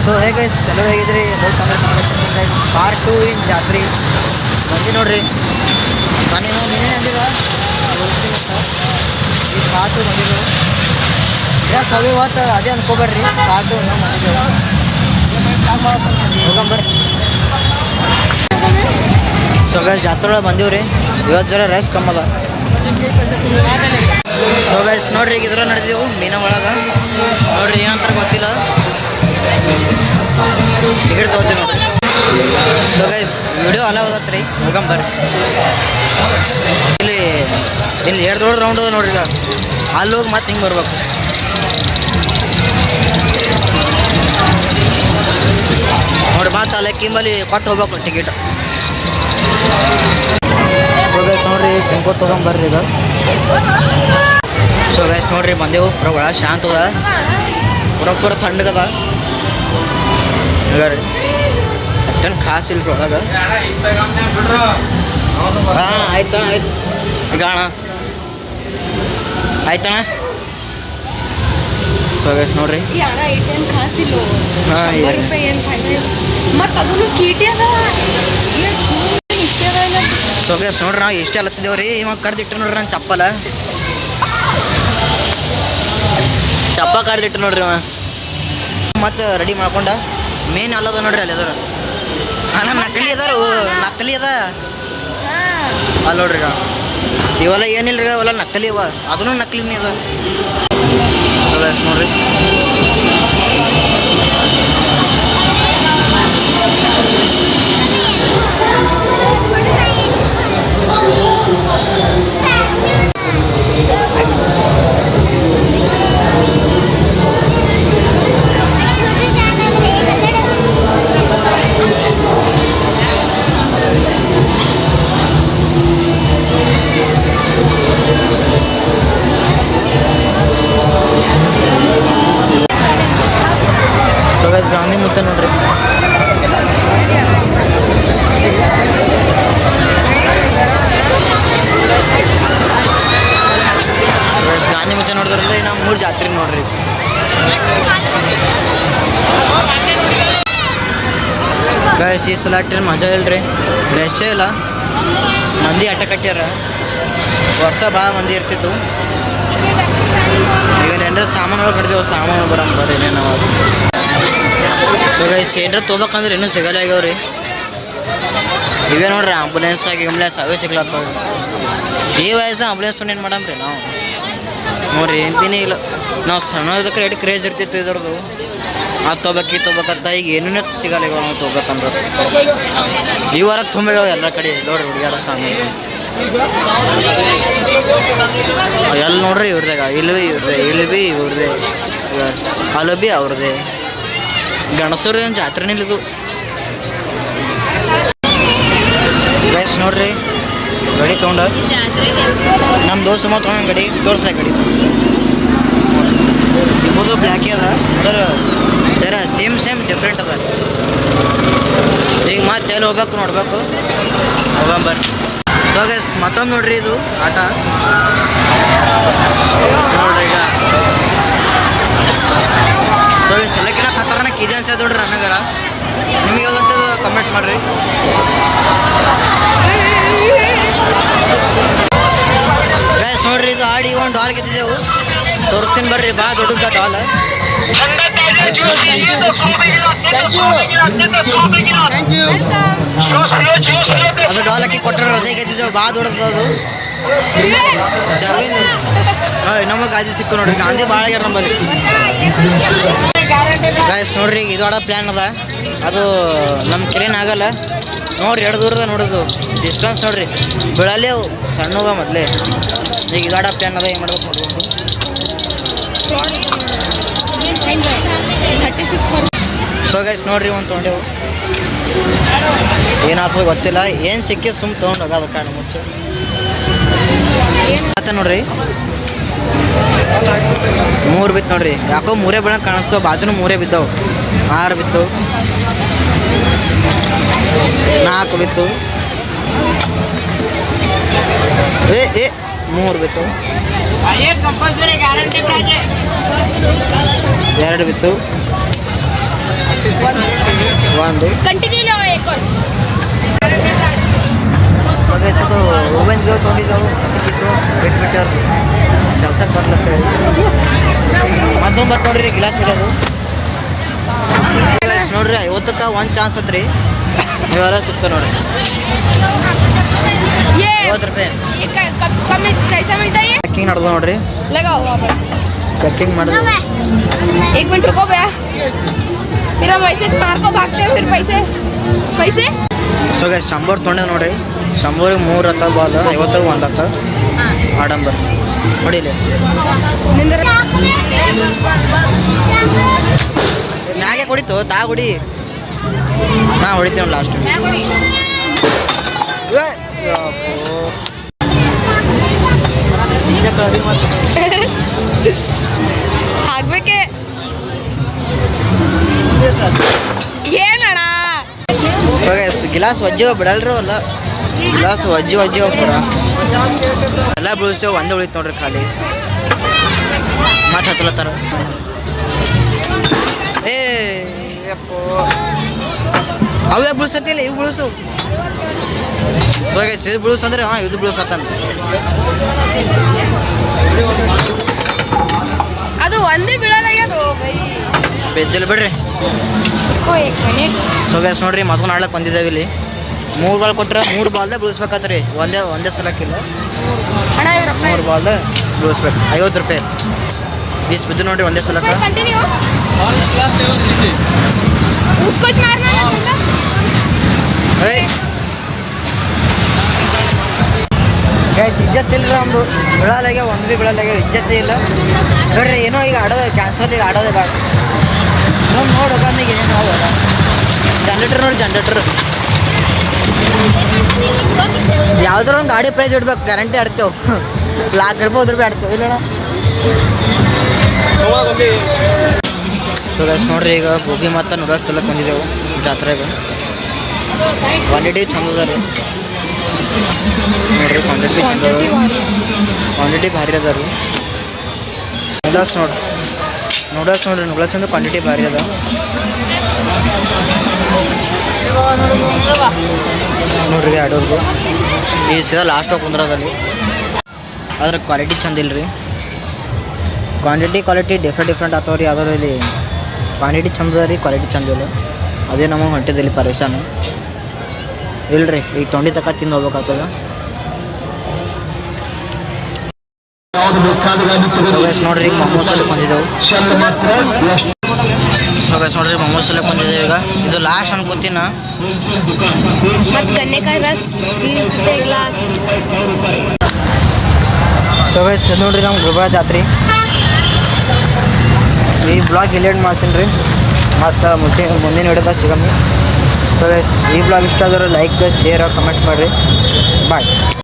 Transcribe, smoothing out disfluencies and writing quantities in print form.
So ಹೇಗೆ ಎಲ್ಲರೂ ಹೇಗಿದ್ರಿ part 2 ಇನ್ ಜಾತ್ರೆ ಬಂದು ನೋಡ್ರಿ. ನೀವು ನೀನೇ ಅಂದಿದ ಈ ಪಾರ್ಟ್ 2 ಬಂದಿದ್ದು ಸವಿ ಇವತ್ತು ಅದೇ ಅನ್ಕೋಬೇಡ್ರಿ. ಪಾರ್ಟ್ 2 ಇನ್ನೂ ಬಂದಿದ್ದೆವು ಹೋಗಂಬರ್ರಿ. ಸೊ ಗೈಸ್ ಜಾತ್ರೆ ಒಳಗೆ ಬಂದೀವ್ರಿ. ಇವತ್ತು ಜರ ರೈಸ್ ಕಮ್ಮದ. ಸೊ ಗೈಸ್ ನೋಡ್ರಿ ಈಗ ಇದ್ರ ನಡೆದೆವು ಮೀನ ಒಳಗೆ. ನೋಡ್ರಿ ಏನಂತ ಗೊತ್ತಿಲ್ಲ, ಟಿಕೆಟ್ ತೊಗೋತೀವಿ ನೋಡ್ರಿ. ಸೊ ಗೈಸ್ ವಿಡಿಯೋ ಅಲ್ಲ ಓದತ್ರಿ, ಹೋಗಂಬರ್ರಿ. ಇಲ್ಲಿ 2 ರೌಂಡ್ ಅದ ನೋಡ್ರಿ. ಈಗ ಅಲ್ಲಿ ಹೋಗಿ ಮತ್ತೆ ಹಿಂಗೆ ಬರ್ಬೇಕು. ನೋಡಿ ಮತ್ತೆ ಅಲ್ಲಿ ಕಿಂಬಲ್ಲಿ ಕೊಟ್ಟು ಹೋಗ್ಬೇಕು ಟಿಕೆಟ್. ಸೊ ಗೈಸ್ ನೋಡ್ರಿ ತಿನ್ಕೋತ ತೊಗೊಂಬರ್ರಿ ಈಗ. ಸೊ ಗೈಸ್ ನೋಡ್ರಿ ಬಂದೆವು. ಪೂರ ಒಳ ಶಾಂತ ಅದ, ಪೂರ ತಣ್ಣಗದ. ಈಗ ರೀ ಅಷ್ಟೇನು ಖಾಸ್ ಇಲ್ರಿ ಒಳಗೆ. ಹಾಂ ಆಯ್ತು ಈಗ ಅಣ್ಣ ಆಯ್ತಣ್ಣ. ಸೊ ಗೈಸ್ ನೋಡ್ರಿ ಸೊ ಗೈಸ್ ನೋಡ್ರಿ ನಾವು ಎಷ್ಟೇ ಅಲ್ಲತ್ತಿದ್ದೇವ್ರಿ. ಇವಾಗ ಕಡ್ದಿಟ್ಟು ನೋಡ್ರಿ ನಾನು ಚಪ್ಪಲ ಕಡ್ದಿಟ್ಟು ನೋಡ್ರಿ ಇವ ಮತ್ತೆ ರೆಡಿ ಮಾಡ್ಕೊಂಡ. ಮೇನ್ ಅಲ್ಲದ ನೋಡ್ರಿ ಅಲ್ಲಿ ಅದಾರ ಅಣ್ಣ, ನಕಲಿ ಅದ ಅಲ್ಲಿ ನೋಡ್ರಿ. ಇವೆಲ್ಲ ಏನಿಲ್ರಿ, ಅವೆಲ್ಲ ನಕಲಿ ಅವ, ಅದನ್ನು ನಕಲಿನೇ ಅದ. ಸೊ ಗೈಸ್ ನೋಡ್ರಿ ಗಾಂಧಿ ಮುತ್ತ ನೋಡ್ರಿ. ಗಾಂಧಿ ಮುತ್ತ ನೋಡಿದ್ರಲ್ಲಿ ನಾವು 3 ಜಾತ್ರೆ ನೋಡ್ರಿ. ಗೈಸ್ ಈ ಸಲ ಅಟ್ಟೇನು ಮಜಾ ಇಲ್ರಿ, ರಶೇ ಇಲ್ಲ, ಮಂದಿ ಅಟ್ಟ ಕಟ್ಟ್ಯಾರ. ವರ್ಷ ಭಾಳ ಮಂದಿ ಇರ್ತಿತ್ತು. ಈಗ ಏನಾರ ಸಾಮಾನುಗಳು ಕಟ್ದೇವು, ಸಾಮಾನು ಬರಂಬರ್ರಿ ನಾವು. ಸೊ ಗೈಸ್ ಏನಾರ ತೊಗೋಬೇಕಂದ್ರೆ ಇನ್ನೂ ಸಿಗಲ್ಲ ಆಗ್ಯಾವ್ರಿ. ಇವೇ ನೋಡ್ರಿ ಆಂಬುಲೆನ್ಸ್ ಅವೇ ಸಿಗ್ಲತ್ತವ. ಈ ವಯಸ್ಸು ಆಂಬುಲೆನ್ಸ್ ತೊಗೊಂಡು ಏನು ಮಾಡಮ್ರಿ ನಾವು. ನೋಡ್ರಿ ಏನ್ತಿನೇ ಇಲ್ಲ. ನಾವು ಸಣ್ಣದಕ್ಕೆ ರೇಟ್ ಕ್ರೇಜ್ ಇರ್ತಿತ್ತು ಇದ್ರದ್ದು. ಅದು ತೊಗೋಬೇಕಂತ ಈಗ ಏನೇನೋ ಸಿಗಲ್ಲ ಈಗ ನಾವು ತೊಗೋಬೇಕಂದ್ರೆ. ಈ ವಾರ ತುಂಬಿದಾವೆ ಎಲ್ಲ ಕಡೆ ನೋಡ್ರಿ ಹುಡುಗಿಯರ ಸಾಮಿ ಎಲ್ಲ ನೋಡ್ರಿ ಇವ್ರದಾಗ. ಇಲ್ಲಿ ಬಿ ಇವ್ರದೇ, ಅಲ್ಲಿ ಬಿ ಅವ್ರದೇ. ಗಣಸೂರ್ ಏನು ಜಾತ್ರೆನೇ ಇಲ್ಲಿದು. ಗೈಸ್ ನೋಡ್ರಿ ಗಡಿ ತೊಗೊಂಡ ನಮ್ಮ ದೋಸ್ತ ಮತ್ತು ತೊಗೊಂಡು ಗಡಿ ತೋರಿಸ್ಲ ಗಡಿ ಇಬ್ಬರು ಬ್ಲ್ಯಾಕೇ ಅದ. ಅಂದ್ರೆ ಜರ ಸೇಮ್ ಡಿಫ್ರೆಂಟ್ ಅದ. ಈಗ ಮತ್ತೆ ಎಲ್ಲಿ ಹೋಗ್ಬೇಕು ನೋಡ್ಬೇಕು, ಹೋಗಂಬರ್ರಿ. ಸೊ ಗೈಸ್ ಮತ್ತೊಮ್ಮೆ ನೋಡ್ರಿ ಇದು ಆಟ ನೋಡ್ರಿ. ಈಗ ಸೊ ಗೈಸ್ ಎಲ್ಲಕ್ಕಿಂತ ಖತರ್ನಾಕ್ ಇದೆ ಅನ್ಸದ ನೋಡ್ರಿ ನನಗರ. ನಿಮಗೆ ಯಾವ್ದು ಅನ್ಸದ ಕಮೆಂಟ್ ಮಾಡ್ರಿ. ಗೈಸ್ ನೋಡ್ರಿ ಇದು ಆಡಿ ಒಂದು ಡಾಲ್ ಗೆದ್ದಿದ್ದೆವು. ತೋರಿಸ್ತೀನಿ ಬರ್ರಿ, ಭಾಳ ದೊಡ್ಡದ ಡಾಲ್. ಅದು ಡಾಲ್ ಹಾಕಿ ಕೊಟ್ಟರೆ ಅದೇ ಗೆದ್ದಿದ್ದೆವು, ಭಾಳ ದೊಡ್ಡದ ಅದು. ನಮಗೆ ಗಾಜಿ ಸಿಕ್ಕು ನೋಡ್ರಿ. ಗಾಂಧಿ ಭಾಳ ಆಗ್ಯಾರ ನಮ್ಮಲ್ಲಿ. ಗಾಯ್ಸ್ ನೋಡ್ರಿ ಇದು ಆಡೋ ಪ್ಲ್ಯಾನ್ ಅದ. ಅದು ನಮ್ಮ ಕೆರೇನು ಆಗಲ್ಲ ನೋಡ್ರಿ. 2 ದೂರದ ನೋಡೋದು ಡಿಸ್ಟೆನ್ಸ್ ನೋಡ್ರಿ. ಬೀಳಲ್ಲೇ ಅವು ಸಣ್ಣವ ಮೊದಲೇ. ಈಗ ಇದು ಆಡೋ ಪ್ಲ್ಯಾನ್ ಅದ. ಏನು ಮಾಡ್ಬೇಕು ನೋಡ್ಬೇಕು. ಸೊ ಗೈಸ್ ನೋಡ್ರಿ ಒಂದು ತೊಗೊಂಡೆವು. ಏನಾಗ್ತದೆ ಗೊತ್ತಿಲ್ಲ, ಏನು ಸಿಕ್ಕಿ ಸುಮ್ಮ ತೊಗೊಂಡು ಹೋಗೋದು ಕಾರಣ ಮುಚ್ಚು ಮತ್ತೆ ನೋಡ್ರಿ. 3 ಬಿತ್ತು ನೋಡ್ರಿ. ಯಾಕೋ 3 ಬೀಳಂಗೆ ಕಾಣಿಸ್ತವೆ. ಬಾಜುನು 3 ಬಿದ್ದವು. 6 ಬಿತ್ತು, 4 ಬಿತ್ತು, 3 ಬಿತ್ತು, 2 ಬಿತ್ತು, ಒಂದು कंटिन्यू लो एक और ಅದು ಓವೆನ್ಗೆ ತೊಗೊಂಡಿದ್ದೆವು ಸಿಕ್ಕಿತ್ತು ಬಿಟ್ಬಿಟ್ಟು ಕೆಲ್ಸಕ್ಕೆ ಬರ್ಲತ್ತೆ ಮತ್ತೊಂಬತ್ತು ನೋಡ್ರಿ ಗಿಲಾಸ್ ಇಡೋದು ನೋಡ್ರಿ 50ಕ್ಕೆ ಒಂದು ಚಾನ್ಸ್ ಹತ್ರಿ ನೀವೆಲ್ಲ ಸಿಗ್ತಾವೆ ನೋಡ್ರಿ ये 50 ರೂಪಾಯಿ कम कैसा मिलता है ये ಚೆಕ್ಕಿಂಗ್ ನಡೆದು ನೋಡ್ರಿ लगाओ वापस ಚೆಕ್ಕಿಂಗ್ ಮಾಡಿದ್ರು 1 मिनट रुको भैया फिर हम ऐसे मार को भागते हैं फिर पैसे कैसे ಸೊ ಗೈಸ್ 100 ತೊಗೊಂಡೆ ನೋಡ್ರಿ 100ಗೆ 3 ಹತ್ತ ಬಾಲ್ 50ಗೆ 1 ಹತ್ತ ಆಡಂಬರ್ ಹೊಡಿಲಿ ಮ್ಯಾಗೆ ಹೊಡಿತು ತಾ ಹೊಡಿ ನಾ ಹೊಡಿತೀವಿ ಲಾಸ್ಟ್ ಹಾಕ್ಬೇಕೆ ಏನಣ್ಣ ಗಿಲಾಸ್ ವಜ್ಜಿ ಬಿಡಲ್ರು ಅಲ್ಲ ಗಿಲಾಸ್ ವಜ್ಜಿ ಒಬ್ಬರ ಎಲ್ಲ ಬೀಳ್ಸೇವು ಒಂದೇ ಉಳಿತು ನೋಡ್ರಿ ಖಾಲಿ ಮತ್ತೆ ಹಚ್ಚಲತ್ತಾರ ಏ ಅಪ್ಪೋ ಅವೇ ಬೀಳ್ಸತ್ತಿಲ್ಲ ಇವು ಬೀಳ್ಸು ಇದು ಬೀಳ್ಸು ಅಂದ್ರೆ ಹಾಂ ಇದು ಬೀಳ್ಸತ್ತಾನ ಅದು ಒಂದೇ ಬೀಳಲಾಗ್ಯದು ಬೈ ಬೆಜ್ಜಲ್ ಬಿಡ್ರಿ ಸೊ ಗೈಸ್ ನೋಡ್ರಿ ಮತ್ಕೊಂಡು ಆಡ್ಲಕ್ಕೆ ಬಂದಿದ್ದೇವೆ ಇಲ್ಲಿ 3 ಬಾಲ್ ಕೊಟ್ರೆ 3 ಬಾಲ್ದಾಗ ಬೀಳಿಸ್ಬೇಕಾತ್ರಿ ಒಂದೇ ಸಲಕ್ಕಿಲ್ಲ 3 ಬಾಲ್ದಾಗ ಬೀಳಿಸ್ಬೇಕು 50 ರೂಪಾಯಿ ಬೀಸ್ ಬಿದ್ದು ನೋಡ್ರಿ ಒಂದೇ ಸಲಕ್ಕೆ ಗೈಸ್ ಇಜ್ಜತ್ ಇಲ್ರಿ ನಮ್ದು ಬಿಳಲಾಗೆ ಒಂದು ಭೀ ಬಿಳಲಾಗೆ ಇಜ್ಜತ್ತೇ ಇಲ್ಲ ನೋಡ್ರಿ ಏನೋ ಈಗ ಆಡೋದು ಕ್ಯಾನ್ಸಲ್ ಈಗ ಆಡೋದೇ ಬೇಡ ನೋಡಿ ಹೋಗಾಮಿಗೆ ಏನೇನು ಹೋಗೋದ ಜನ್ರೇಟರ್ ನೋಡಿ ಜನ್ರೇಟರ್ ಯಾವ್ದಾರ ಒಂದು ಗಾಡಿ ಪ್ರೈಸ್ ಇಡ್ಬೇಕು ಗ್ಯಾರಂಟಿ ಆಡ್ತೇವೆ ₹1,00,000 ರೂಪಾಯಿ ಆಡ್ತೇವೆ ಇಲ್ಲಣ್ಣ ಸೊ ಗೈಸ್ ನೋಡ್ರಿ ಈಗ ಗೋಬಿ ಮತ್ತು ನೂಡಲ್ಸ್ ಎಲ್ಲ ಬಂದಿದ್ದೆವು ಜಾತ್ರೆಗೆ ಕ್ವಾಂಟಿಟಿ ಚಂದ ಅದ ರೀ ನೋಡ್ರಿ ಕ್ವಾಂಟಿಟಿ ಚಂದ ಅದ ಕ್ವಾಂಟಿಟಿ ಭಾರಿ ಅದ ರೀ ನೂಡಲ್ಸ್ ನೋಡ್ರಿ ನೂಡಲ್ಸ್ ಅಂದ್ರೆ ಕ್ವಾಂಟಿಟಿ ಭಾರಿ ಅದ ನೋಡ್ರಿ ಆಡೋರ್ಗು ಈ ಸೀದಾ ಲಾಸ್ಟ್ ಕುಂದ್ರದಲ್ಲಿ ಅದ್ರ ಕ್ವಾಲಿಟಿ ಚಂದ ಇಲ್ರಿ ಕ್ವಾಲಿಟಿ ಡಿಫ್ರೆಂಟ್ ಆಗ್ತಾವ ರೀ ಅದರಲ್ಲಿ ಕ್ವಾಂಟಿಟಿ ಚಂದ ಅದ ರೀ ಕ್ವಾಲಿಟಿ ಚಂದ ಇಲ್ಲ ಅದೇ ನಮಗೆ ಹೊಂಟಿದ್ದಲ್ಲಿ ಪರೇಶಾನ ಇಲ್ರಿ ಈಗ ತೊಂಡಿ ತಕ್ಕ ತಿಂದು ಹೋಗ್ಬೇಕಾಗ್ತದ ಸೊ ಗೈಸ್ ನೋಡ್ರಿ ಈಗ ಮೊಮೋಸ್ ಎಲ್ಲ ಬಂದಿದ್ದೆವು ಸೊ ಗೈಸ್ ನೋಡ್ರಿ ಮೊಮೋಸ್ ಎಲ್ಲ ಬಂದಿದ್ದೇವೆ ಈಗ ಇದು ಲಾಸ್ಟ್ ಅನ್ಕೋತೀನ ಮತ್ತು ಗನ್ನೆಕಾಯಿ ರಸ್ 20 ರೂಪಾಯಿ ಗ್ಲಾಸ್ ಸೊ ಗೈಸ್ ನೋಡ್ರಿ ನಮ್ಮ ಗುಲ್ಬರ್ಗ ಜಾತ್ರೆ ಈ ಬ್ಲಾಗ್ ಇಲ್ಲಿ ಮಾಡ್ತೀನಿ ರೀ ಮತ್ತು ಮುಂದಿನ ವಿಡಿಯೋದಾಗ ಸಿಗಮ್ಮಿ ಸೊ ಗೈಸ್ ಈ ಬ್ಲಾಗ್ ಇಷ್ಟ ಆದ್ರೆ ಲೈಕ್ ಶೇರ್ ಕಮೆಂಟ್ ಮಾಡಿರಿ ಬಾಯ್